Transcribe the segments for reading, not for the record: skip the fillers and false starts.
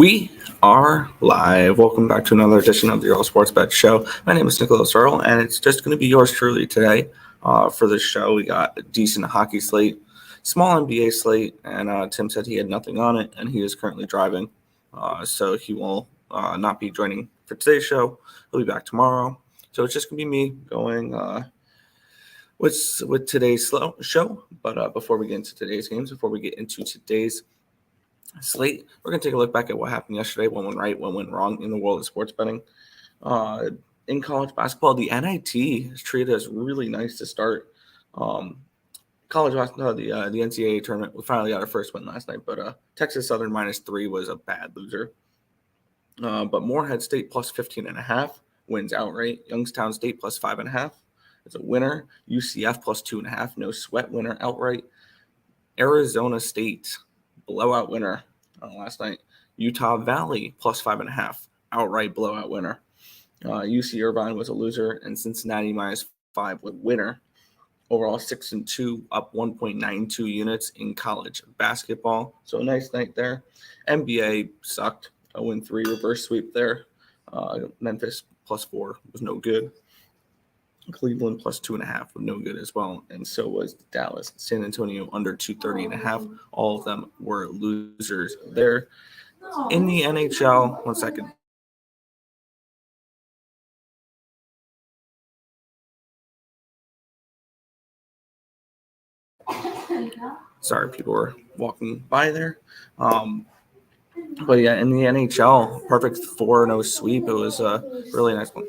We are live. Welcome back to another edition of the Earle Sports Bet Show. My name is Nicholas Earle, and it's just going to be yours truly today. For this show, we got a decent hockey slate, small NBA slate, and Tim said he had nothing on it, and he is currently driving. So he will not be joining for today's show. He'll be back tomorrow. So it's just going to be me going with today's show. But before we get into today's games, before we get into today's slate, we're going to take a look back at what happened yesterday, what went right, what went wrong in the world of sports betting. In college basketball, the NIT is treated as really nice to start. College basketball, the NCAA tournament, we finally got our first win last night, but Texas Southern -3 was a bad loser. But Morehead State plus 15.5 wins outright. Youngstown State plus 5.5 is a winner. UCF plus 2.5, no sweat winner outright. Arizona State blowout winner last night. Utah Valley plus 5.5 outright blowout winner. UC Irvine was a loser, and Cincinnati -5 with winner. Overall 6-2, up 1.92 units in college basketball. So a nice night there. NBA sucked. 0-3 reverse sweep there. Memphis +4 was no good. Cleveland plus 2.5 was no good as well, and so was Dallas. San Antonio under 230.5. All of them were losers there. In the NHL, 1 second. Sorry, people were walking by there. But yeah, in the NHL, perfect 4-0 sweep. It was a really nice one.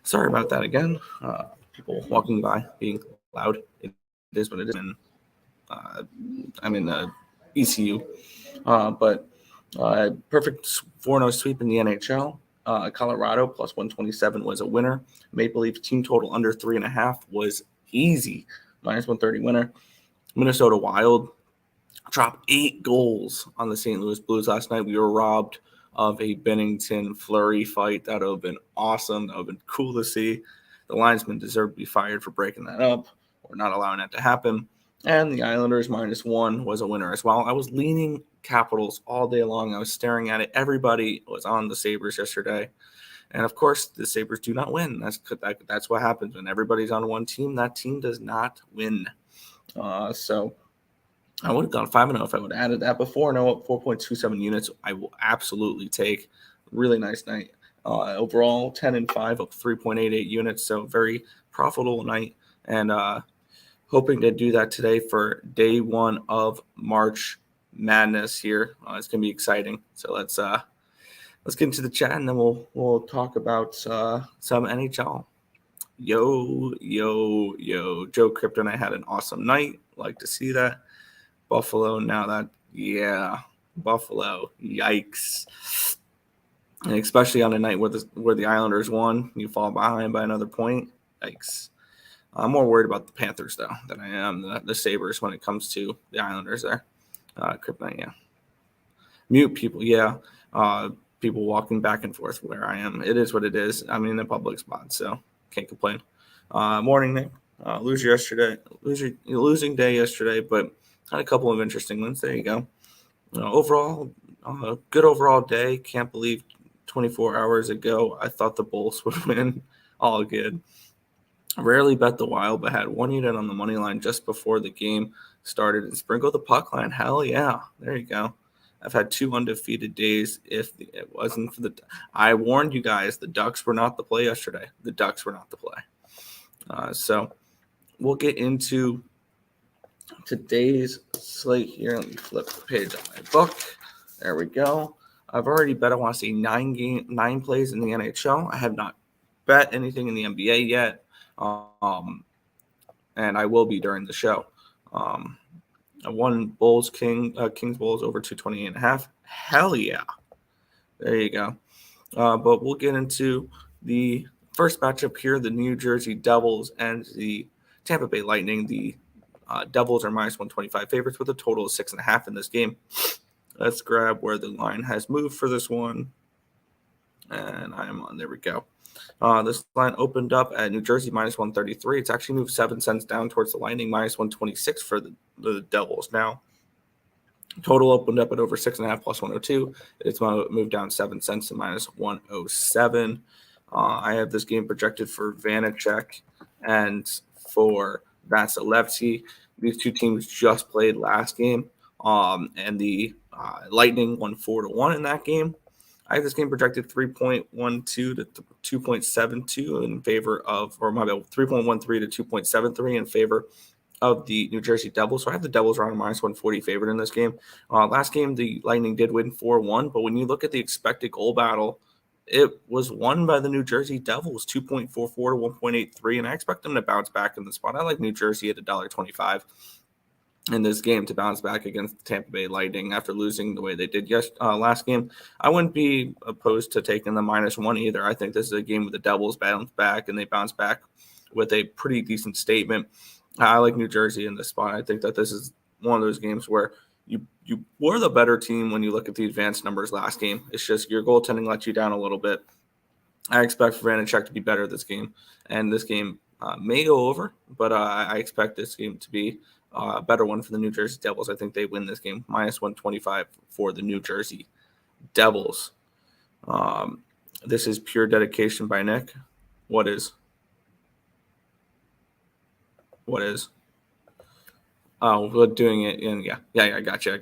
Sorry about that again. People walking by being loud. It is what it is. And I'm in ECU. But perfect 4-0 sweep in the NHL. Colorado plus 127 was a winner. Maple Leafs team total under 3.5 was easy. -130 winner. Minnesota Wild dropped 8 goals on the St. Louis Blues last night. We were robbed of a Bennington Fleury fight. That would have been awesome. That would have been cool to see. The linesman deserved to be fired for breaking that up or not allowing that to happen. And the Islanders -1 was a winner as well. I was leaning Capitals all day long. I was staring at it. Everybody was on the Sabres yesterday. And, of course, the Sabres do not win. That's what happens when everybody's on one team. That team does not win. So I would have gone 5-0 if I would have added that before. No, 4.27 units I will absolutely take. Really nice night. Overall, 10-5 up 3.88 units. So very profitable night. And hoping to do that today for day 1 of March Madness here. It's going to be exciting. So let's get into the chat, and then we'll talk about some NHL. Yo. Joe Crypto and I had an awesome night. Like to see that. Buffalo, Buffalo, yikes. And especially on a night where the Islanders won, you fall behind by another point, yikes. I'm more worried about the Panthers, though, than I am the Sabres when it comes to the Islanders there. Kryptonite, yeah. Mute people, yeah. People walking back and forth where I am. It is what it is. I'm in a public spot, so can't complain. Morning, Nick. Losing day yesterday, but had a couple of interesting ones. There you go. Overall, good overall day. Can't believe 24 hours ago I thought the Bulls would win. All good. Rarely bet the Wild, but had 1 unit on the money line just before the game started and sprinkled the puck line. Hell yeah. There you go. I've had 2 undefeated days. If it wasn't for I warned you guys, the Ducks were not the play yesterday. The Ducks were not the play. So we'll get into today's slate here. Let me flip the page on my book. There we go. I've already bet, I want to say 9 plays in the NHL. I have not bet anything in the NBA yet. And I will be during the show. I won Bulls, Kings Bulls over 228.5. Hell yeah. There you go. But we'll get into the first matchup here, the New Jersey Devils and the Tampa Bay Lightning. The Devils are -125 favorites with a total of 6.5 in this game. Let's grab where the line has moved for this one. And I'm on. There we go. This line opened up at New Jersey minus 133. It's actually moved 7 cents down towards the Lightning, minus 126 for the Devils. Now, total opened up at over 6.5 plus 102. It's moved down 7 cents to minus 107. I have this game projected for Vanacek and for Vasilevsky. These two teams just played last game, and the Lightning won 4-1 in that game. I have this game projected 3.12 to 2.72 in favor of, or my bad, 3.13 to 2.73 in favor of the New Jersey Devils. So I have the Devils around minus 140 favorite in this game. Last game, the Lightning did win 4-1, but when you look at the expected goal battle, it was won by the New Jersey Devils, 2.44 to 1.83, and I expect them to bounce back in the spot. I like New Jersey at $1.25 in this game to bounce back against the Tampa Bay Lightning after losing the way they did last game. I wouldn't be opposed to taking the -1 either. I think this is a game where the Devils bounce back, and they bounce back with a pretty decent statement. I like New Jersey in this spot. I think that this is one of those games where you were the better team when you look at the advanced numbers last game. It's just your goaltending let you down a little bit. I expect Vanacek to be better this game, and this game may go over, but I expect this game to be a better one for the New Jersey Devils. I think they win this game, minus 125 for the New Jersey Devils. This is pure dedication by Nick. What is? Oh, we're doing it in, yeah, I got you.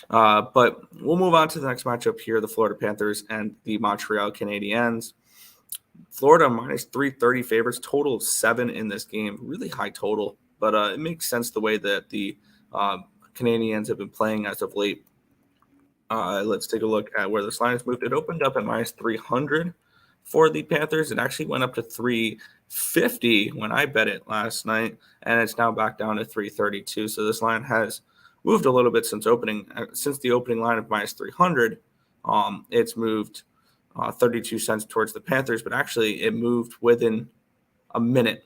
But we'll move on to the next matchup here, the Florida Panthers and the Montreal Canadiens. Florida minus 330 favorites, total of 7 in this game. Really high total, but it makes sense the way that the Canadiens have been playing as of late. Let's take a look at where this line has moved. It opened up at minus 300 for the Panthers. It actually went up to 350 when I bet it last night, and it's now back down to 332. So this line has moved a little bit since the opening line of minus 300. It's moved 32 cents towards the Panthers, but actually it moved within a minute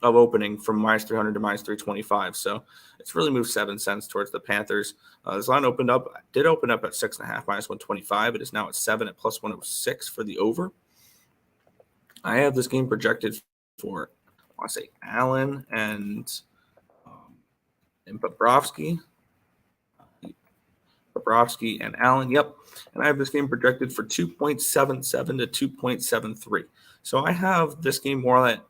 of opening from minus 300 to minus 325. So it's really moved 7 cents towards the Panthers. This line did open up at 6.5 minus 125. It is now at 7 at plus 106 for the over. I have this game projected for, I want to say, Allen and Bobrovsky. Bobrovsky and Allen, yep. And I have this game projected for 2.77 to 2.73. So I have this game more like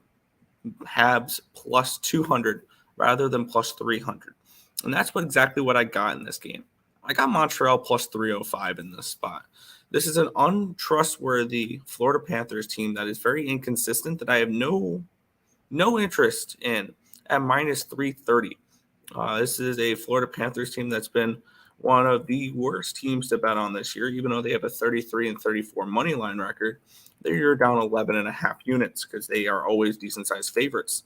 Habs plus 200 rather than plus 300. And that's exactly what I got in this game. I got Montreal plus 305 in this spot. This is an untrustworthy Florida Panthers team that is very inconsistent that I have no interest in at minus 330. This is a Florida Panthers team that's been one of the worst teams to bet on this year, even though they have a 33-34 money line record. They're down 11.5 units because they are always decent-sized favorites.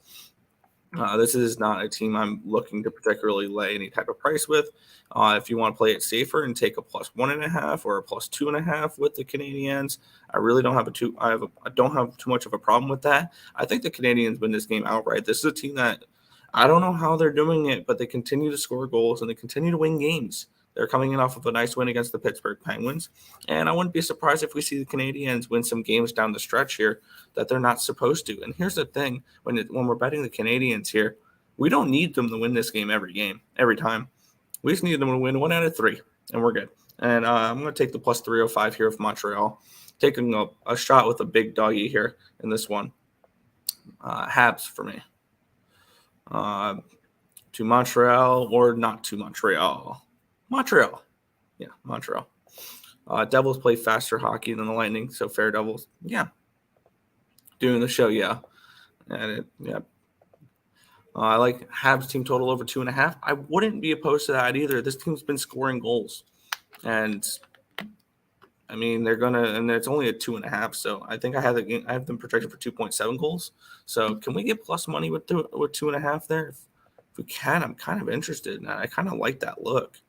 This is not a team I'm looking to particularly lay any type of price with. If you want to play it safer and take a plus 1.5 or a plus 2.5 with the Canadiens, I really don't have I don't have too much of a problem with that. I think the Canadiens win this game outright. This is a team that I don't know how they're doing it, but they continue to score goals and they continue to win games. They're coming in off of a nice win against the Pittsburgh Penguins, and I wouldn't be surprised if we see the Canadiens win some games down the stretch here that they're not supposed to. And here's the thing, when we're betting the Canadiens here, we don't need them to win this game every time. We just need them to win 1 out of 3, and we're good. And I'm going to take the plus 305 here with Montreal, taking a shot with a big doggy here in this one. Habs for me. To Montreal or not to Montreal. Montreal. Devils play faster hockey than the Lightning, so fair Devils. Yeah. Doing the show, yeah. And I like Habs team total over 2.5. I wouldn't be opposed to that either. This team's been scoring goals. And I mean, and it's only at 2.5. So I think I have them projected for 2.7 goals. So can we get plus money with 2.5 there? If we can, I'm kind of interested. I kind of like that look.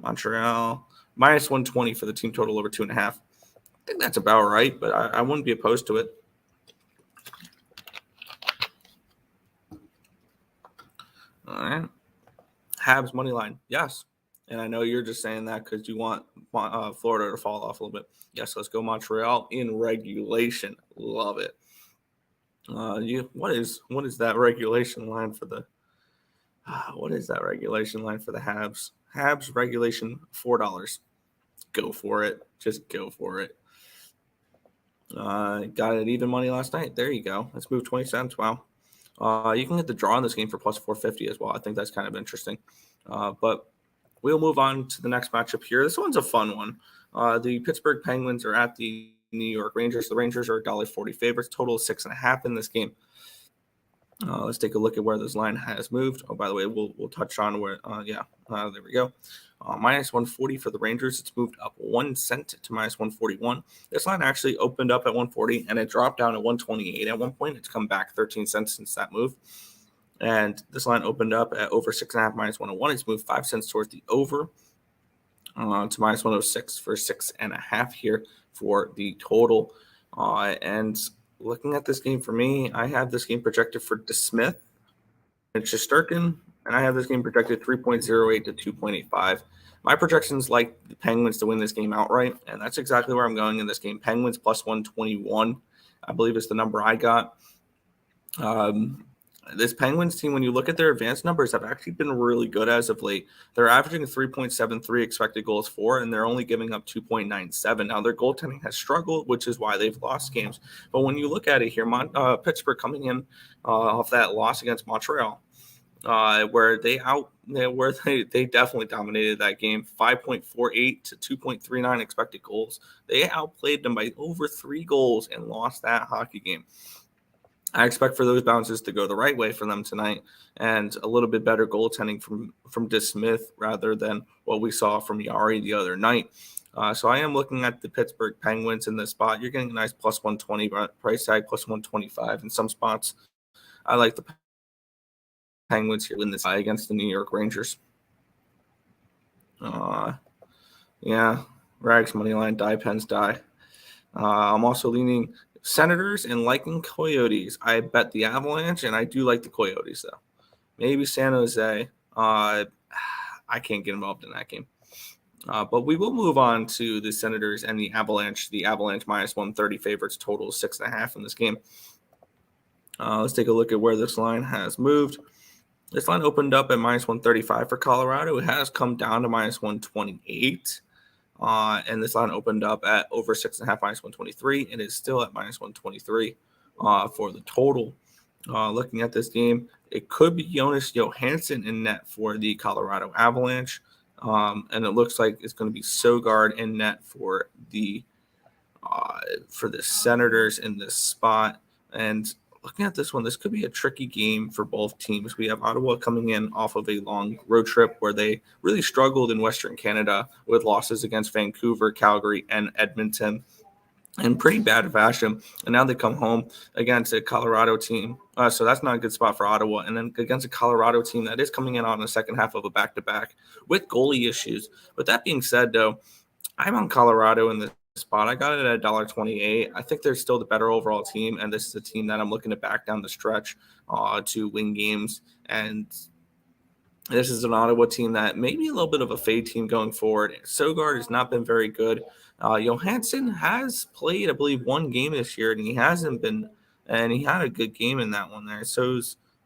Montreal minus 120 for the team total over 2.5. I think that's about right, but I wouldn't be opposed to it. All right. Habs money line. Yes. And I know you're just saying that because you want Florida to fall off a little bit. Yes, let's go Montreal in regulation. Love it. What is that regulation line for the? What is that regulation line for the Habs? Habs regulation $4. Go for it. Just go for it. Got it even money last night. There you go. Let's move 20 cents. Wow. You can get the draw on this game for plus 450 as well. I think that's kind of interesting. But we'll move on to the next matchup here. This one's a fun one. The Pittsburgh Penguins are at the New York Rangers. The Rangers are $1.40 favorites. Total 6.5 in this game. Let's take a look at where this line has moved. Oh, by the way, we'll touch on where. There we go. Minus 140 for the Rangers. It's moved up 1 cent to minus 141. This line actually opened up at 140 and it dropped down to 128 at one point. It's come back 13 cents since that move. And this line opened up at over 6.5 minus 101. It's moved 5 cents towards the over to minus 106 for 6.5 here for the total. And looking at this game for me, I have this game projected for DeSmith and Shesterkin, and I have this game projected 3.08 to 2.85. My projections like the Penguins to win this game outright, and that's exactly where I'm going in this game. Penguins plus 121, I believe is the number I got. This Penguins team, when you look at their advanced numbers, have actually been really good as of late. They're averaging 3.73 expected goals for, and they're only giving up 2.97. Now, their goaltending has struggled, which is why they've lost games. But when you look at it here, Pittsburgh coming in off that loss against Montreal, where they definitely dominated that game, 5.48 to 2.39 expected goals. They outplayed them by over 3 goals and lost that hockey game. I expect for those bounces to go the right way for them tonight, and a little bit better goaltending from DeSmith rather than what we saw from Yari the other night. So I am looking at the Pittsburgh Penguins in this spot. You're getting a nice plus 120 price tag, plus 125 in some spots. I like the Penguins here in this against the New York Rangers. Rags money line, die pens die. I'm also leaning Senators and liking Coyotes. I bet the Avalanche, and I do like the Coyotes, though. Maybe San Jose. I can't get involved in that game. But we will move on to the Senators and the Avalanche. The Avalanche minus 130 favorites, total 6.5 in this game. Let's take a look at where this line has moved. This line opened up at minus 135 for Colorado. It has come down to minus 128. And this line opened up at over 6.5 minus 123. It is still at minus 123 for the total. Looking at this game, it could be Jonas Johansson in net for the Colorado Avalanche. And it looks like it's going to be Sogard in net for the Senators in this spot. And looking at this one, this could be a tricky game for both teams. We have Ottawa coming in off of a long road trip where they really struggled in Western Canada with losses against Vancouver, Calgary, and Edmonton in pretty bad fashion. And now they come home against a Colorado team. So that's not a good spot for Ottawa. And then against a Colorado team that is coming in on the second half of a back-to-back with goalie issues. But that being said, though, I'm on Colorado in this spot. I got it at $1.28. I think they're still the better overall team, and this is a team that I'm looking to back down the stretch to win games. And this is an Ottawa team that may be a little bit of a fade team going forward. Sogard has not been very good. Johansson has played, I believe, one game this year, and he hasn't been, and he had a good game in that one there. So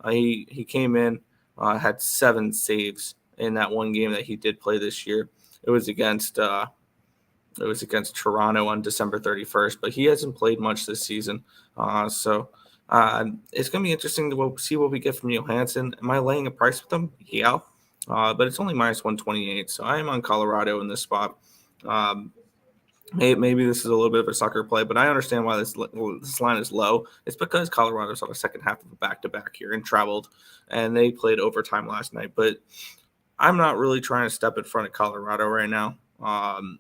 he came in, had 7 saves in that one game that he did play this year. It was against Toronto on December 31st, but he hasn't played much this season. So it's going to be interesting to see what we get from Johansson. Am I laying a price with him? Yeah. But it's only minus 128. So I am on Colorado in this spot. Maybe this is a little bit of a sucker play, but I understand why this line is low. It's because Colorado's on the second half of a back-to-back here and traveled, and they played overtime last night. But I'm not really trying to step in front of Colorado right now.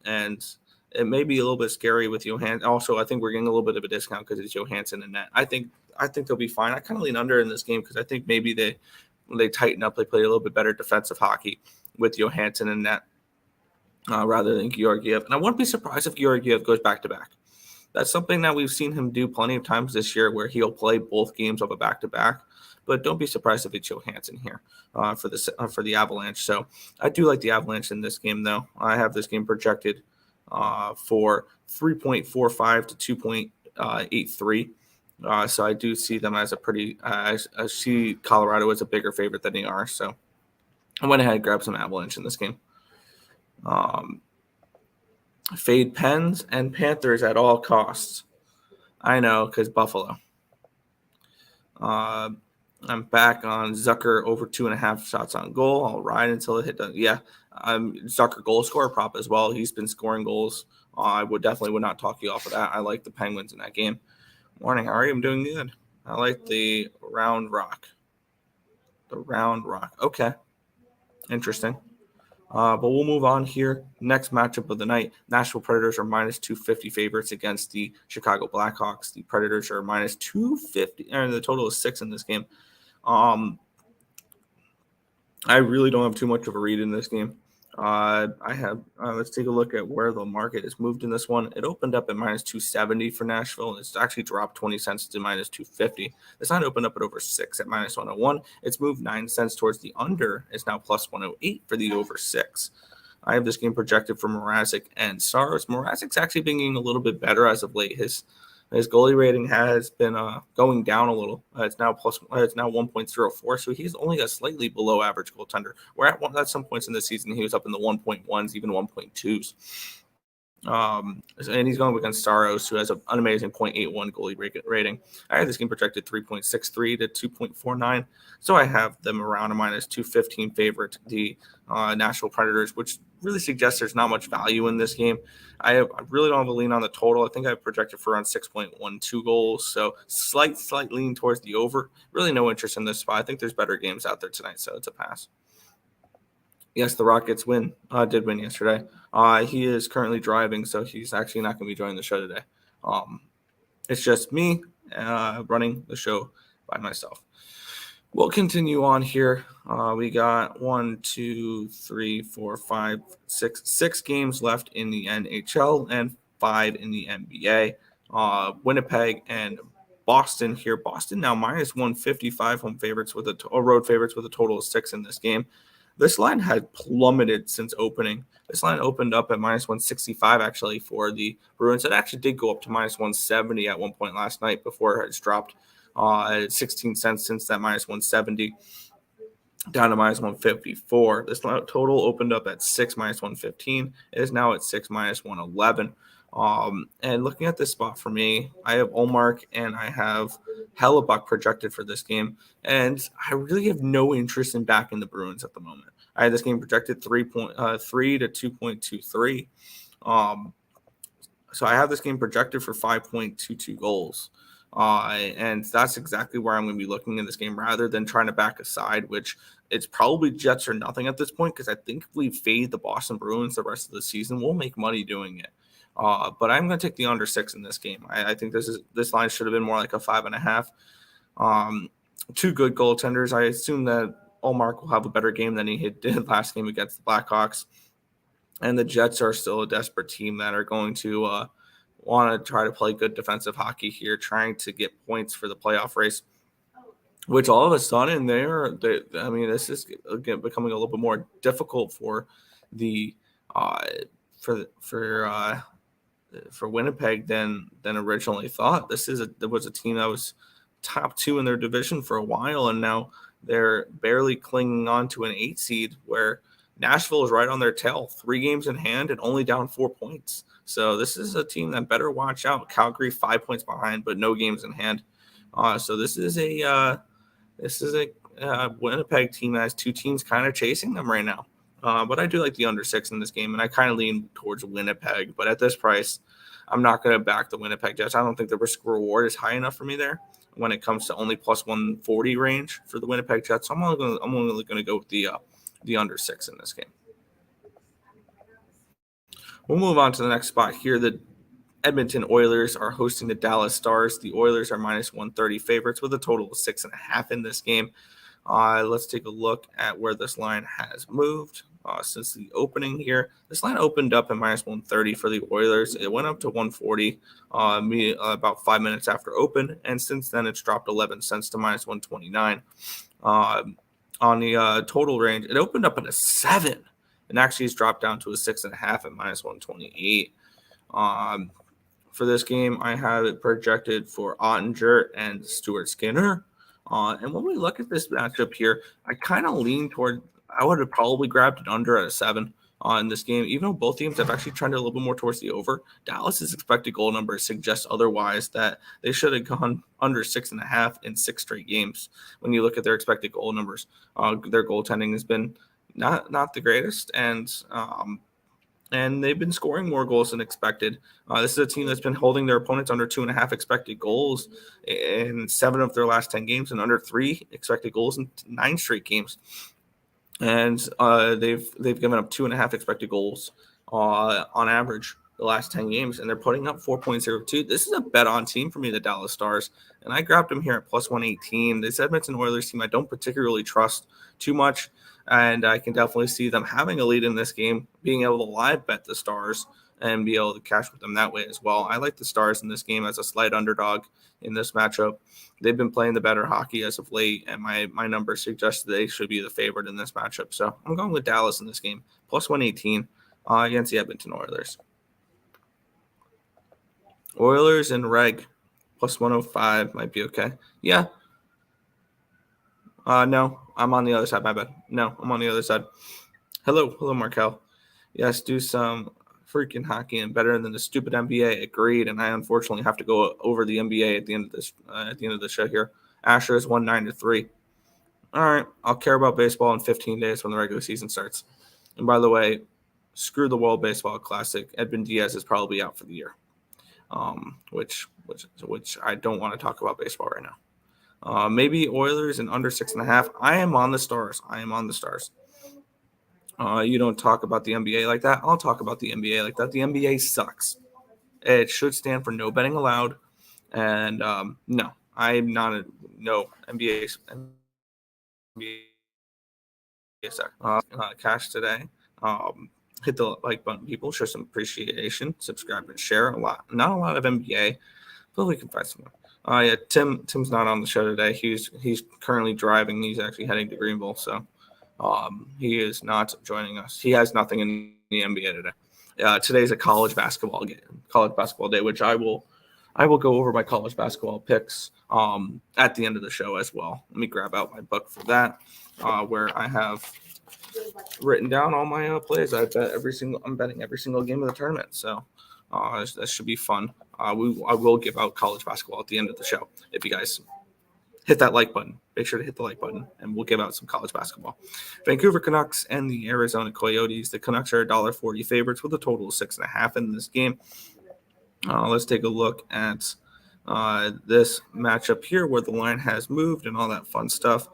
And it may be a little bit scary with Johansson. Also, I think we're getting a little bit of a discount because it's Johansson in net. I think they'll be fine. I kind of lean under in this game because I think maybe they tighten up. They play a little bit better defensive hockey with Johansson in net rather than Georgiev. And I wouldn't be surprised if Georgiev goes back-to-back. That's something that we've seen him do plenty of times this year where he'll play both games of a back-to-back. but don't be surprised if it's Johansson here for the Avalanche. So I do like the Avalanche in this game, though. I have this game projected for 3.45 to 2.83. So I do see them as a pretty. I see Colorado as a bigger favorite than they are. So I went ahead and grabbed some Avalanche in this game. Fade Pens and Panthers at all costs. I know, because Buffalo. I'm back on Zucker over 2.5 shots on goal. I'll ride until it hit. Zucker goal scorer prop as well. He's been scoring goals. I would not talk you off of that. I like the Penguins in that game. Morning, how are you? I'm doing good. I like the Round Rock. The Round Rock. Okay. Interesting. But we'll move on here. Next matchup of the night, Nashville Predators are minus 250 favorites against the Chicago Blackhawks. The Predators are minus 250, and the total is 6 in this game. I really don't have too much of a read in this game. Let's take a look at where the market has moved in this one. It opened up at minus 270 for Nashville. It's actually dropped 20 cents to minus 250. This line opened up at over 6 at minus 101. It's moved 9 cents towards the under. It's now plus 108 for the over 6. I have this game projected for Mrazek and Saros. Mrazek's actually been getting a little bit better as of late. His goalie rating has been going down a little. It's now 1.04, so he's only a slightly below average goaltender. Where at some points in the season, he was up in the 1.1s, even 1.2s. And he's going against Saros, who has an amazing 0.81 goalie rating. I have this game projected 3.63 to 2.49, so I have them around a minus 215 favorite, the Nashville Predators, which really suggests there's not much value in this game. I really don't have a lean on the total. I think I projected for around 6.12 goals, so slight lean towards the over. Really no interest in this spot. I think there's better games out there tonight, so it's a pass. Yes, the Rockets did win yesterday. He is currently driving, so he's actually not going to be joining the show today. It's just me running the show by myself. We'll continue on here. We got 6 games left in the NHL and 5 in the NBA. Winnipeg and Boston here. Boston now minus 155 home favorites road favorites with a total of 6 in this game. This line had plummeted since opening. This line opened up at minus 165 actually for the Bruins. It actually did go up to minus 170 at one point last night before it's dropped 16 cents since that minus 170 down to minus 154. This total opened up at 6 minus 115. It is now at 6 minus 111. And looking at this spot for me, I have Ullmark and I have Hellebuck projected for this game. And I really have no interest in backing the Bruins at the moment. I had this game projected 3.3 to 2.23. So I have this game projected for 5.22 goals. And that's exactly where I'm going to be looking in this game rather than trying to back a side, which it's probably Jets or nothing at this point, because I think if we fade the Boston Bruins the rest of the season, we'll make money doing it. But I'm going to take the under 6 in this game. I think this line should have been more like a 5.5. 2 good goaltenders. I assume that Ullmark will have a better game than he did last game against the Blackhawks. And the Jets are still a desperate team that are going to want to try to play good defensive hockey here, trying to get points for the playoff race, which all of a sudden this is again becoming a little bit more difficult for the for Winnipeg than originally thought. There was a team that was top 2 in their division for a while, and now they're barely clinging on to an 8 seed where Nashville is right on their tail, 3 games in hand and only down 4 points. So this is a team that better watch out. Calgary 5 points behind, but no games in hand. So this is a Winnipeg team that has 2 teams kind of chasing them right now. But I do like the under 6 in this game, and I kind of lean towards Winnipeg. But at this price, I'm not going to back the Winnipeg Jets. I don't think the risk reward is high enough for me there when it comes to only plus 140 range for the Winnipeg Jets. So I'm only going to go with the under 6 in this game. We'll move on to the next spot here. The Edmonton Oilers are hosting the Dallas Stars. The Oilers are minus 130 favorites with a total of 6.5 in this game. Let's take a look at where this line has moved. since the opening here. This line opened up at minus 130 for the Oilers. It went up to 140 about 5 minutes after open, and since then it's dropped 11 cents to minus 129. On the total range, it opened up at a 7, and actually it's dropped down to a 6.5 at minus 128. For this game, I have it projected for Ottinger and Stuart Skinner. And when we look at this matchup here, I kind of lean toward, I would have probably grabbed it under at a 7 in this game, even though both teams have actually trended a little bit more towards the over. Dallas's expected goal numbers suggest otherwise, that they should have gone under 6.5 in 6 straight games. When you look at their expected goal numbers, their goaltending has been not the greatest, and they've been scoring more goals than expected. This is a team that's been holding their opponents under 2.5 expected goals in 7 of their last 10 games, and under 3 expected goals in 9 straight games. And they've given up 2.5 expected goals on average the last 10 games, and they're putting up 4.02. This is a bet on team for me, the Dallas Stars, and I grabbed them here at plus 118. This Edmonton Oilers team I don't particularly trust too much, and I can definitely see them having a lead in this game, being able to live bet the Stars and be able to cash with them that way as well. I like the Stars in this game as a slight underdog in this matchup. They've been playing the better hockey as of late, and my numbers suggest that they should be the favorite in this matchup. So I'm going with Dallas in this game, plus 118 against the Edmonton Oilers. Oilers and Reg, plus 105 might be okay. Yeah. No, I'm on the other side. My bad. No, I'm on the other side. Hello, Markel. Yes, do some freaking hockey and better than the stupid NBA. Agreed. And I unfortunately have to go over the NBA at the end of this. At the end of the show here, Asher is 1-9-3. All right, I'll care about baseball in 15 days when the regular season starts. And by the way, screw the World Baseball Classic. Edwin Diaz is probably out for the year. Which I don't want to talk about baseball right now. Maybe Oilers and under 6.5. I am on the Stars. You don't talk about the NBA like that. I'll talk about the NBA like that. The NBA sucks. It should stand for no betting allowed. And no, I'm not no NBA suck. Cash today. Hit the like button, people. Show some appreciation. Subscribe and share a lot. Not a lot of NBA, but we can find someone. Yeah, Tim's not on the show today. He's currently driving. He's actually heading to Greenville, so he is not joining us. He has nothing in the NBA today. Today's a college basketball day, which I will go over my college basketball picks at the end of the show as well. Let me grab out my book for that, where I have written down all my plays. I'm betting every single game of the tournament, so that should be fun. I will give out college basketball at the end of the show. If you guys hit that like button, make sure to hit the like button, and we'll give out some college basketball. Vancouver Canucks and the Arizona Coyotes. The Canucks are $1.40 favorites with a total of 6.5 in this game. Let's take a look at this matchup here where the line has moved and all that fun stuff.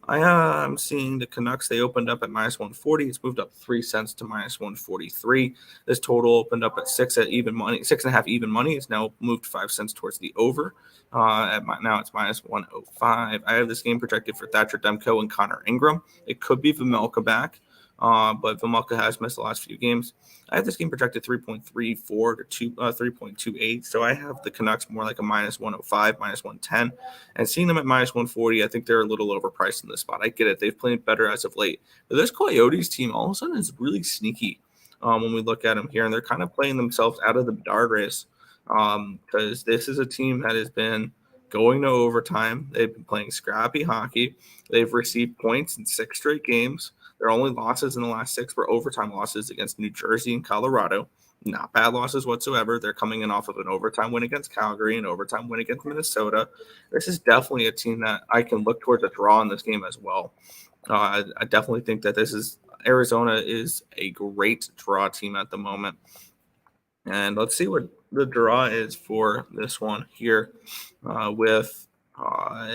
I am seeing the Canucks. They opened up at minus 140. It's moved up 3 cents to minus 143. This total opened up at 6.5 even money. It's now moved 5 cents towards the over. Now it's minus 105. I have this game projected for Thatcher Demko and Connor Ingram. It could be Vejmelka back, but Vejmelka has missed the last few games. I have this game projected 3.34 to 3.28. So I have the Canucks more like a minus 105, minus 110. And seeing them at minus 140, I think they're a little overpriced in this spot. I get it. They've played better as of late. But this Coyotes team all of a sudden is really sneaky when we look at them here. And they're kind of playing themselves out of the Bedard race because this is a team that has been going to overtime. They've been playing scrappy hockey. They've received points in 6 straight games. Their only losses in the last 6 were overtime losses against New Jersey and Colorado. Not bad losses whatsoever. They're coming in off of an overtime win against Calgary, an overtime win against Minnesota. This is definitely a team that I can look towards a draw in this game as well. I definitely think that Arizona is a great draw team at the moment. And let's see what the draw is for this one here with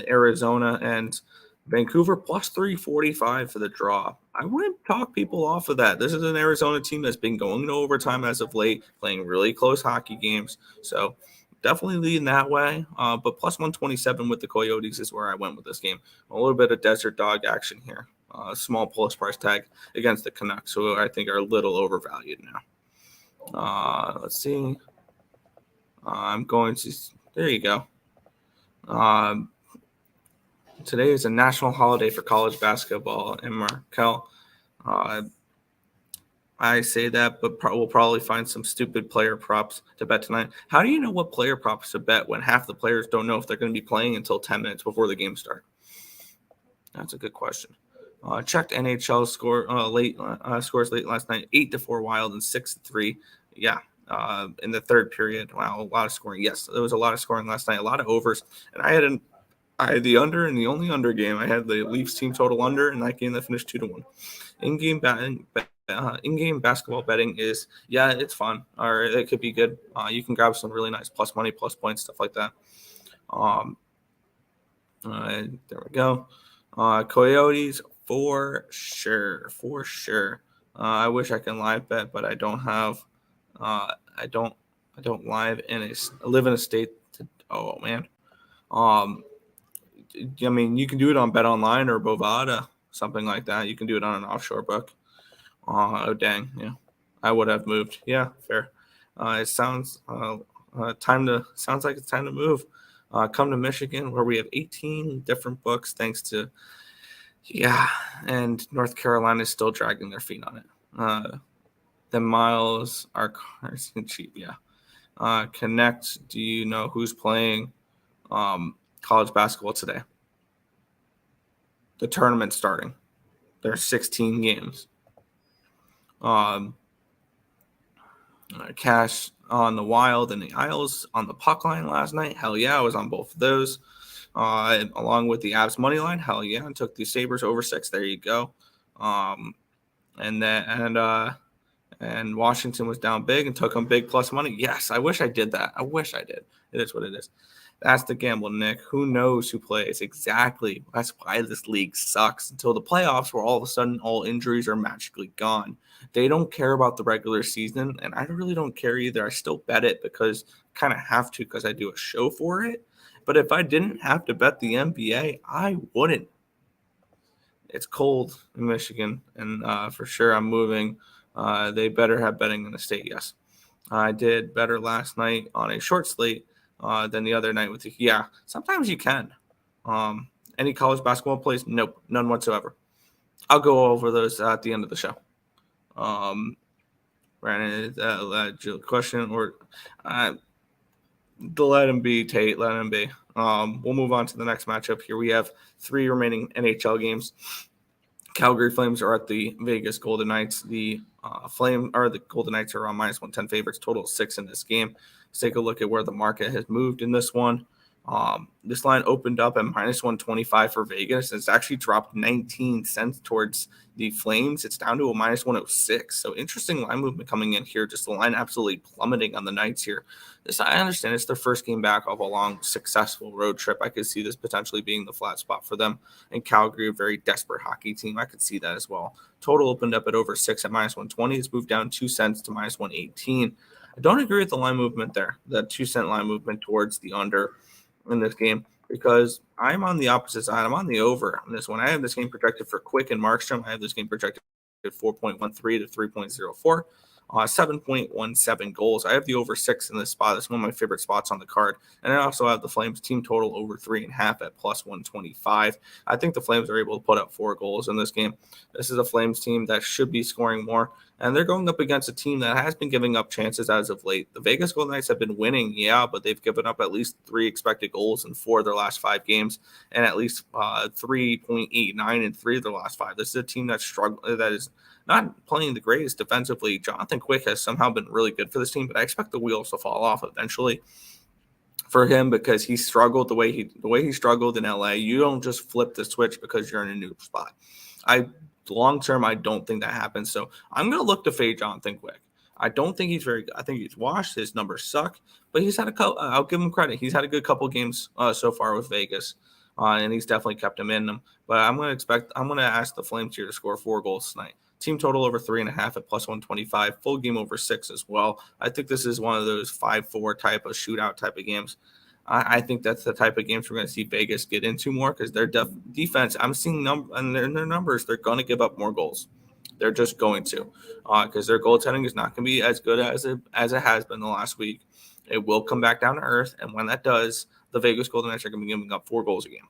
Arizona and Vancouver plus 345 for the draw. I wouldn't talk people off of that. This is an Arizona team that's been going to overtime as of late, playing really close hockey games. So definitely leading that way. But plus 127 with the Coyotes is where I went with this game. A little bit of desert dog action here. small plus price tag against the Canucks, who I think are a little overvalued now. Let's see. I'm going to – there you go. Today is a national holiday for college basketball, and Markel, I say that, but we'll probably find some stupid player props to bet tonight. How do you know what player props to bet when half the players don't know if they're going to be playing until 10 minutes before the game starts? That's a good question. Checked NHL scores late last night, 8-4 Wild and 6-3. Yeah, in the third period. Wow, a lot of scoring. Yes, there was a lot of scoring last night, a lot of overs. And I had the under and the only under game. I had the Leafs team total under in that game that finished 2-1. In-game basketball betting is, it's fun, or it could be good. You can grab some really nice plus money, plus points, stuff like that. There we go. Coyotes for sure. I wish I can live bet, but I don't have. I don't live live in a state. Oh man. I mean, you can do it on Bet Online or Bovada, something like that. You can do it on an offshore book. Oh dang, yeah, I would have moved. Yeah, fair. It sounds sounds like it's time to move. Come to Michigan, where we have 18 different books, thanks to and North Carolina is still dragging their feet on it. The miles are cheap. Yeah. Connect. Do you know who's playing college basketball today? The tournament's starting. There are 16 games. Cash on the Wild and the Isles on the puck line last night. Hell yeah, I was on both of those. Along with the Avs money line. Hell yeah, I took the Sabres over 6. There you go. And Washington was down big and took them big plus money. Yes, I wish I did that. I wish I did. It is what it is. That's the gamble, Nick. Who knows who plays? Exactly. That's why this league sucks until the playoffs, where all of a sudden all injuries are magically gone. They don't care about the regular season, and I really don't care either. I still bet it because I kind of have to, because I do a show for it. But if I didn't have to bet the NBA, I wouldn't. It's cold in Michigan, and for sure I'm moving. They better have betting in the state, yes. I did better last night on a short slate than the other night with the sometimes you can. Any college basketball plays? Nope, none whatsoever. I'll go over those at the end of the show. Brandon, question or let him be, Tate. Let him be. We'll move on to the next matchup here. We have 3 remaining NHL games. Calgary Flames are at the Vegas Golden Knights. The Golden Knights are on -110 favorites. Total 6 in this game. Let's take a look at where the market has moved in this one. This line opened up at -125 for Vegas. It's actually dropped 19 cents towards the Flames. It's down to a -106. So interesting line movement coming in here. Just the line absolutely plummeting on the Knights here. I understand it's their first game back of a long, successful road trip. I could see this potentially being the flat spot for them. And Calgary, a very desperate hockey team. I could see that as well. Total opened up at over 6 at -120. It's moved down 2 cents to -118. I don't agree with the line movement there. The 2-cent line movement towards the under in this game, because I'm on the opposite side. I'm on the over on this one. I have this game projected for Quick and Markstrom. I have this game projected at 4.13 to 3.04. 7.17 goals. I have the over 6 in this spot. It's one of my favorite spots on the card. And I also have the Flames team total over 3.5 at +125. I think the Flames are able to put up 4 goals in this game. This is a Flames team that should be scoring more. And they're going up against a team that has been giving up chances as of late. The Vegas Golden Knights have been winning, but they've given up at least 3 expected goals in 4 of their last 5 games, and at least 3.89 in 3 of their last 5. This is a team that is not playing the greatest defensively. Jonathan Quick has somehow been really good for this team, but I expect the wheels to fall off eventually for him, because he struggled the way he struggled in LA. You don't just flip the switch because you're in a new spot. Long term, I don't think that happens. So I'm going to look to fade Jonathan Quick. I don't think he's very good. I think he's washed. His numbers suck, but he's had a couple. I'll give him credit. He's had a good couple games so far with Vegas, and he's definitely kept him in them. But I'm going to ask the Flames here to score 4 goals tonight. Team total over 3.5 at +125. Full game over 6 as well. I think this is one of those 5-4 type of shootout type of games. I think that's the type of games we're going to see Vegas get into more because their defense, I'm seeing in their numbers, they're going to give up more goals. They're just going to, because their goaltending is not going to be as good as it has been the last week. It will come back down to earth, and when that does, the Vegas Golden Knights are going to be giving up 4 goals a game.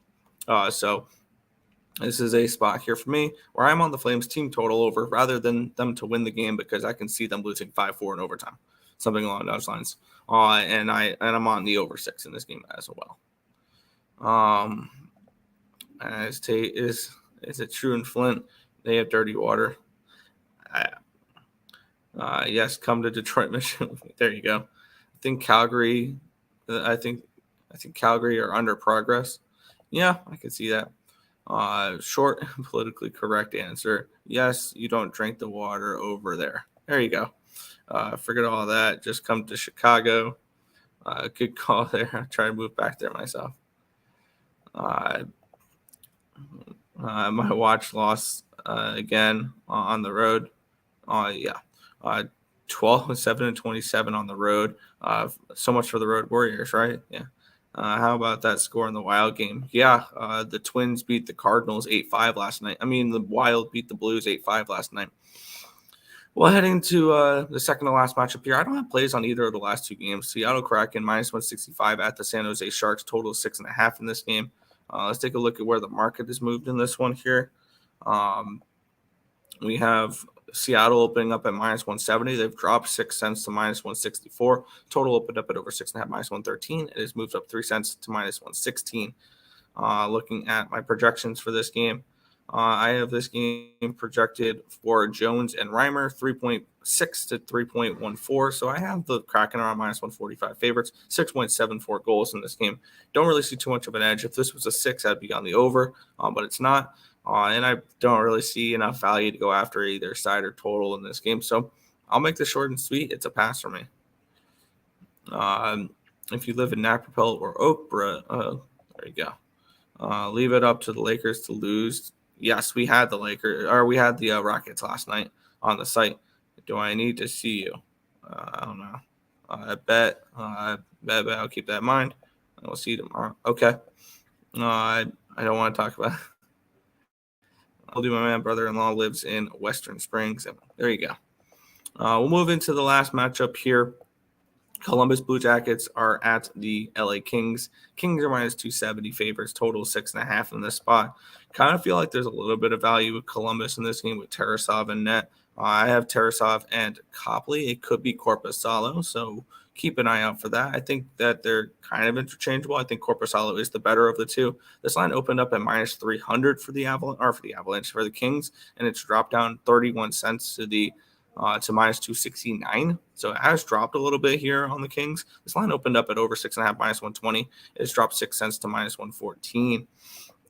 So this is a spot here for me where I'm on the Flames team total over rather than them to win the game because I can see them losing 5-4 in overtime, something along those lines. And I'm on the over 6 in this game as well. As Tate is it true in Flint? They have dirty water. Yes, come to Detroit, Michigan. There you go. I think Calgary. I think Calgary are under progress. Yeah, I can see that. Short and politically correct answer. Yes, you don't drink the water over there. There you go. Forget all that. Just come to Chicago. Good call there. I'll try to move back there myself. My watch lost again on the road. 12-7-27 on the road. So much for the Road Warriors, right? Yeah. How about that score in the Wild game? Yeah, the Twins beat the Cardinals 8-5 last night. I mean, the Wild beat the Blues 8-5 last night. Well, heading to the second to last matchup here, I don't have plays on either of the last 2 games. Seattle Kraken -165 at the San Jose Sharks, total 6.5 in this game. Let's take a look at where the market has moved in this one here. We have Seattle opening up at -170. They've dropped 6 cents to -164. Total opened up at over 6.5, -113. It has moved up 3 cents to -116. Looking at my projections for this game, I have this game projected for Jones and Reimer 3.6 to 3.14. So I have the Kraken around -145 favorites, 6.74 goals in this game. Don't really see too much of an edge. If this was a 6, I'd be on the over, but it's not. And I don't really see enough value to go after either side or total in this game. So I'll make this short and sweet. It's a pass for me. If you live in Naperville or Oakborough, there you go. Leave it up to the Lakers to lose. Yes, we had the Rockets last night on the site. Do I need to see you? I don't know. I bet I'll keep that in mind. We'll see you tomorrow. Okay. I don't want to talk about it. I'll do my man. Brother-in-law lives in Western Springs. There you go. We'll move into the last matchup here. Columbus Blue Jackets are at the LA Kings. Kings are -270 favorites, total 6.5 in this spot. Kind of feel like there's a little bit of value with Columbus in this game with Tarasov and net. I have Tarasov and Copley. It could be Korpisalo, so keep an eye out for that. I think that they're kind of interchangeable. I think Korpisalo is the better of the two. This line opened up at -300 for the Avalanche for the Kings, and it's dropped down 31 cents to -269. So it has dropped a little bit here on the Kings. This line opened up at over 6.5, -120. It's dropped 6 cents to -114.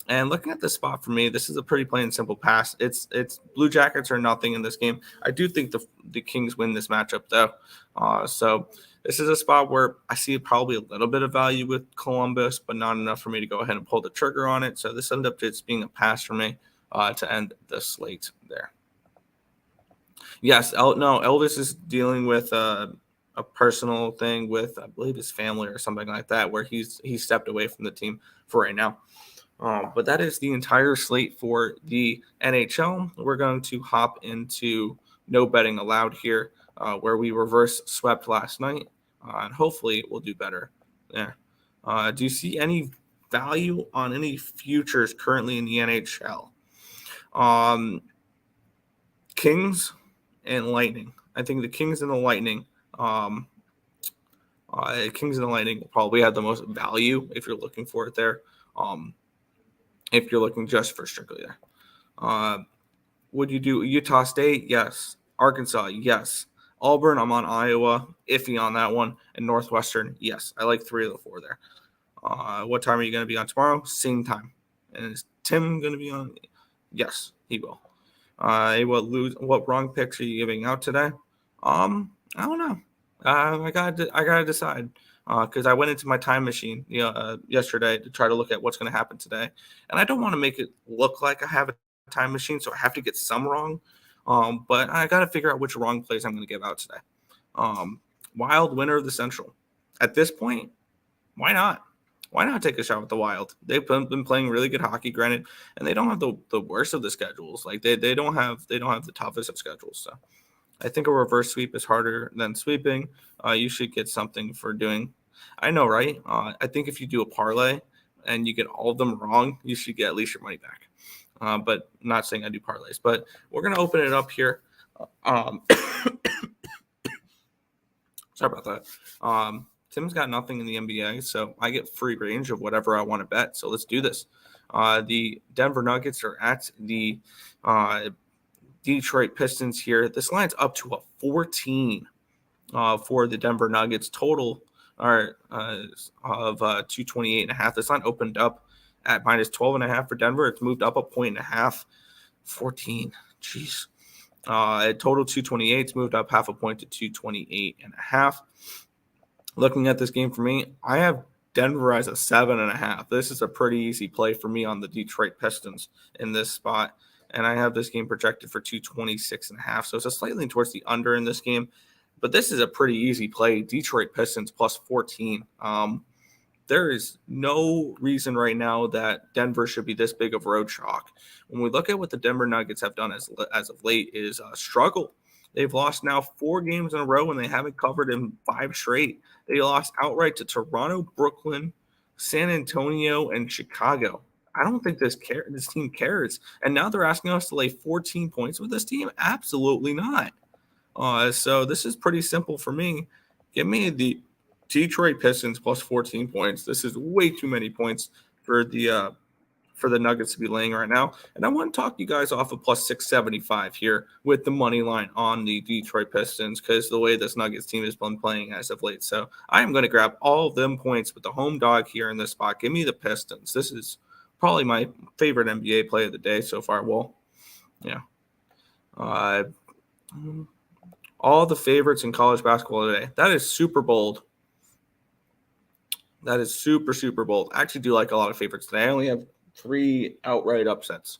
And looking at this spot for me, this is a pretty plain and simple pass. It's Blue Jackets or nothing in this game. I do think the Kings win this matchup though. So this is a spot where I see probably a little bit of value with Columbus, but not enough for me to go ahead and pull the trigger on it. So this ended up just being a pass for me to end the slate there. Yes, Elvis is dealing with a personal thing with, I believe, his family or something like that, where he's stepped away from the team for right now. But that is the entire slate for the NHL. We're going to hop into no betting allowed here, where we reverse swept last night, and hopefully we'll do better there. Do you see any value on any futures currently in the NHL? Kings and Lightning. I think the Kings and the Lightning. Kings and the Lightning will probably have the most value if you're looking for it there. If you're looking just for strictly there. Would you do Utah State? Yes. Arkansas? Yes. Auburn, I'm on Iowa. Iffy on that one. And Northwestern? Yes. I like 3 of the 4 there. What time are you going to be on tomorrow? Same time. And is Tim going to be on? Yes, he will. What wrong picks are you giving out today? I don't know. I gotta decide. Because I went into my time machine yesterday to try to look at what's going to happen today. And I don't want to make it look like I have a time machine, so I have to get some wrong. But I got to figure out which wrong plays I'm going to give out today. Wild winner of the Central. At this point, why not? why not take a shot with the Wild? They've been playing really good hockey, granted, and they don't have the worst of the schedules. Like they don't have the toughest of schedules. So I think a reverse sweep is harder than sweeping. You should get something for doing. I know, right? I think if you do a parlay and you get all of them wrong, you should get at least your money back. But I'm not saying I do parlays. But we're gonna open it up here. Sorry about that. Tim's got nothing in the NBA, so I get free range of whatever I want to bet. So let's do this. The Denver Nuggets are at the Detroit Pistons here. This line's up to a 14 for the Denver Nuggets. Total are of 228.5. This line opened up at minus 12.5 for Denver. It's moved up a 1.5. 14. Jeez. Total 228. It's moved up half a point to 228.5. Looking at this game for me, I have Denver as a 7.5. This is a pretty easy play for me on the Detroit Pistons in this spot. And I have this game projected for 226.5. So it's a slightly towards the under in this game. But this is a pretty easy play. Detroit Pistons plus 14. There is no reason right now that Denver should be this big of road chalk. When we look at what the Denver Nuggets have done as of late is struggle. They've lost now 4 games in a row, and they haven't covered in 5 straight. They lost outright to Toronto, Brooklyn, San Antonio, and Chicago. I don't think this team cares. And now they're asking us to lay 14 points with this team? Absolutely not. So this is pretty simple for me. Give me the Detroit Pistons plus 14 points. This is way too many points for the Nuggets to be laying right now. And I want to talk you guys off of plus 675 here with the money line on the Detroit Pistons because the way this Nuggets team has been playing as of late. So I am going to grab all of them points with the home dog here in this spot. Give me the Pistons. This is probably my favorite NBA play of the day so far. Well, yeah. All the favorites in college basketball today. That is super bold. That is super, super bold. I actually do like a lot of favorites today. I only have 3 outright upsets.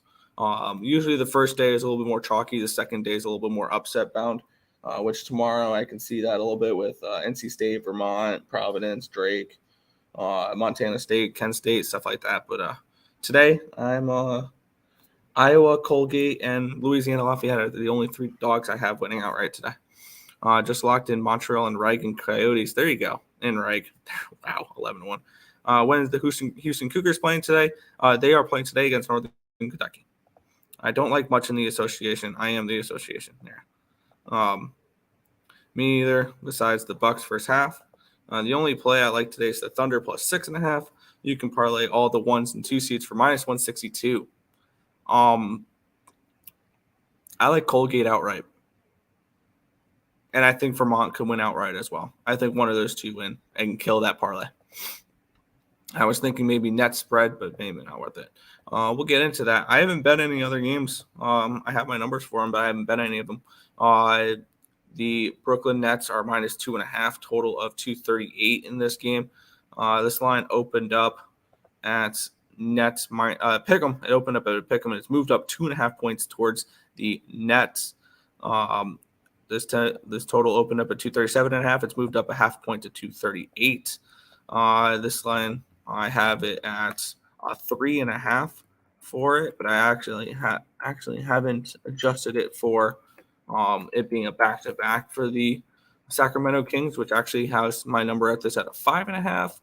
Usually the first day is a little bit more chalky. The second day is a little bit more upset bound, which tomorrow I can see that a little bit with NC State, Vermont, Providence, Drake, Montana State, Kent State, stuff like that. But today I'm Iowa, Colgate, and Louisiana Lafayette are the only 3 dogs I have winning outright today. Just locked in Montreal and Reg and Coyotes. There you go. In Reg. Wow, 11-1. When is the Houston Cougars playing today? They are playing today against Northern Kentucky. I don't like much in the association. I am the association there. Me either, besides the Bucks first half. The only play I like today is the Thunder plus 6.5. You can parlay all the 1s and 2 seeds for minus 162. I like Colgate outright. And I think Vermont could win outright as well. I think one of those 2 win and kill that parlay. I was thinking maybe net spread, but maybe not worth it. We'll get into that. I haven't bet any other games. I have my numbers for them, but I haven't bet any of them. The Brooklyn Nets are minus 2.5, total of 238 in this game. This line opened up at Nets. Pick'em. It opened up at a Pick'em, and it's moved up 2.5 points towards the Nets. This total opened up at 237.5. It's moved up a half point to 238. This line, I have it at 3.5 for it, but I actually haven't adjusted it for it being a back-to-back for the Sacramento Kings, which actually has my number at this at a 5.5,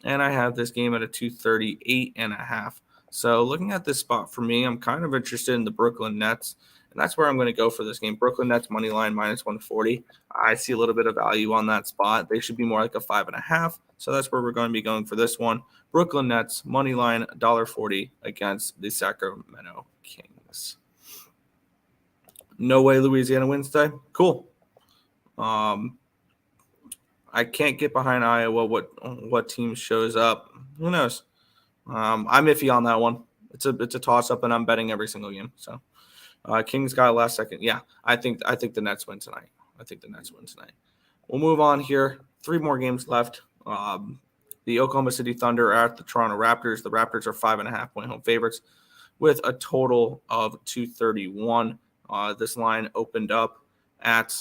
and I have this game at a 238.5. So looking at this spot for me, I'm kind of interested in the Brooklyn Nets. And that's where I'm going to go for this game. Brooklyn Nets money line minus 140. I see a little bit of value on that spot. They should be more like a 5.5. So that's where we're going to be going for this one. Brooklyn Nets money line $1.40 against the Sacramento Kings. No way Louisiana wins today. Cool. I can't get behind Iowa. What team shows up? Who knows? I'm iffy on that one. It's a toss up, and I'm betting every single game. So. Kings got last second. Yeah, I think the Nets win tonight. We'll move on here. 3 more games left. The Oklahoma City Thunder are at the Toronto Raptors. The Raptors are 5.5 point home favorites with a total of 231. This line opened up at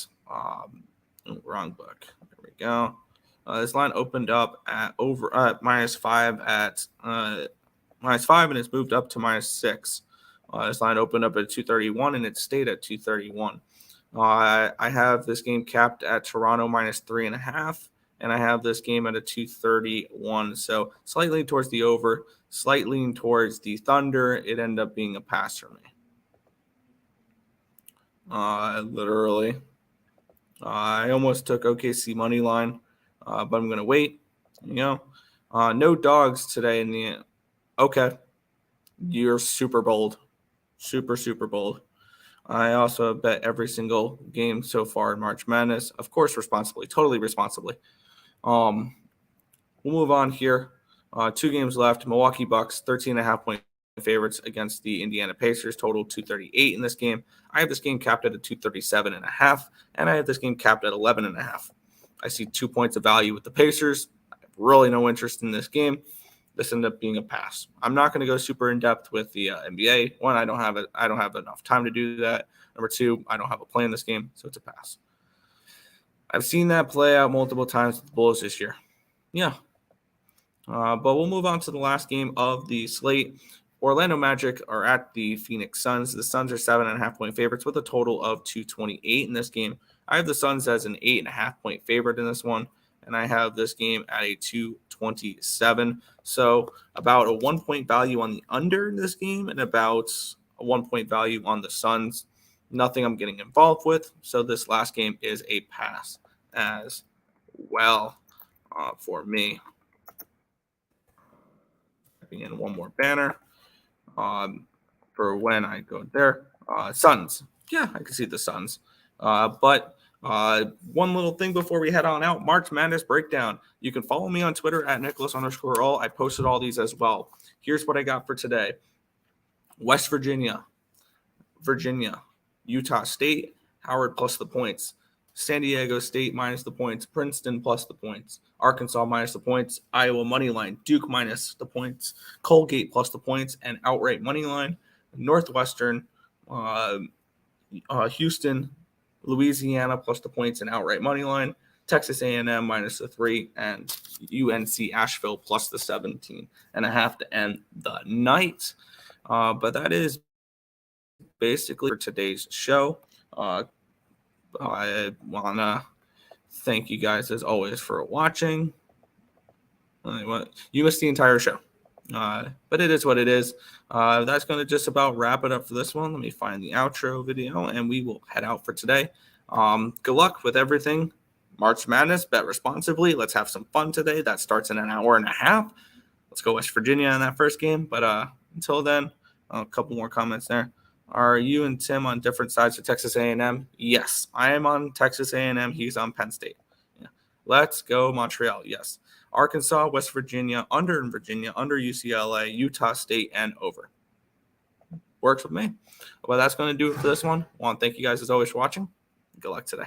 wrong book. There we go. This line opened up at -5 at -5, and it's moved up to -6. This line opened up at 231, and it stayed at 231. I have this game capped at Toronto -3.5, and I have this game at a 231. So slightly towards the over, slightly towards the Thunder. It ended up being a pass for me. Literally. I almost took OKC money line, but I'm going to wait. No dogs today in the – okay. You're super bold. Super, super bold. I also bet every single game so far in March Madness, of course, responsibly, totally responsibly. We'll move on here. 2 games left. Milwaukee Bucks, 13.5-point favorites against the Indiana Pacers, total 238 in this game. I have this game capped at a 237.5, and I have this game capped at 11.5. I see 2 points of value with the Pacers. I have really no interest in this game. This ended up being a pass. I'm not going to go super in depth with the NBA. One, I don't have enough time to do that. Number 2, I don't have a play in this game, so it's a pass. I've seen that play out multiple times with the Bulls this year. Yeah. But we'll move on to the last game of the slate. Orlando Magic are at the Phoenix Suns. The Suns are 7.5-point favorites with a total of 228 in this game. I have the Suns as an 8.5-point favorite in this one, and I have this game at a 227. So about a 1-point value on the under in this game and about a 1-point value on the Suns. Nothing I'm getting involved with. So this last game is a pass as well for me. In one more banner for when I go there. Suns. Yeah, I can see the Suns. But one little thing before we head on out, March Madness breakdown. You can follow me on Twitter at Nicholas_Earle. I posted all these as well. Here's what I got for today. West Virginia, Utah State, Howard plus the points. San Diego State minus the points. Princeton plus the points. Arkansas minus the points. Iowa money line. Duke minus the points. Colgate plus the points and outright money line. Northwestern, Houston, Louisiana plus the points and outright money line. Texas A&M minus the 3, and UNC Asheville plus the 17.5 to end the night. But that is basically for today's show. I want to thank you guys, as always, for watching. You missed the entire show, but it is what it is. That's going to just about wrap it up for this one. Let me find the outro video, and we will head out for today. Good luck with everything. March Madness, bet responsibly. Let's have some fun today. That starts in an hour and a half. Let's go West Virginia in that first game. But until then, a couple more comments there. Are you and Tim on different sides of Texas A&M? Yes, I am on Texas A&M. He's on Penn State. Yeah. Let's go Montreal. Yes. Arkansas, West Virginia, under UCLA, Utah State, and over. Works with me. Well, that's going to do it for this one. I want to thank you guys, as always, for watching. Good luck today.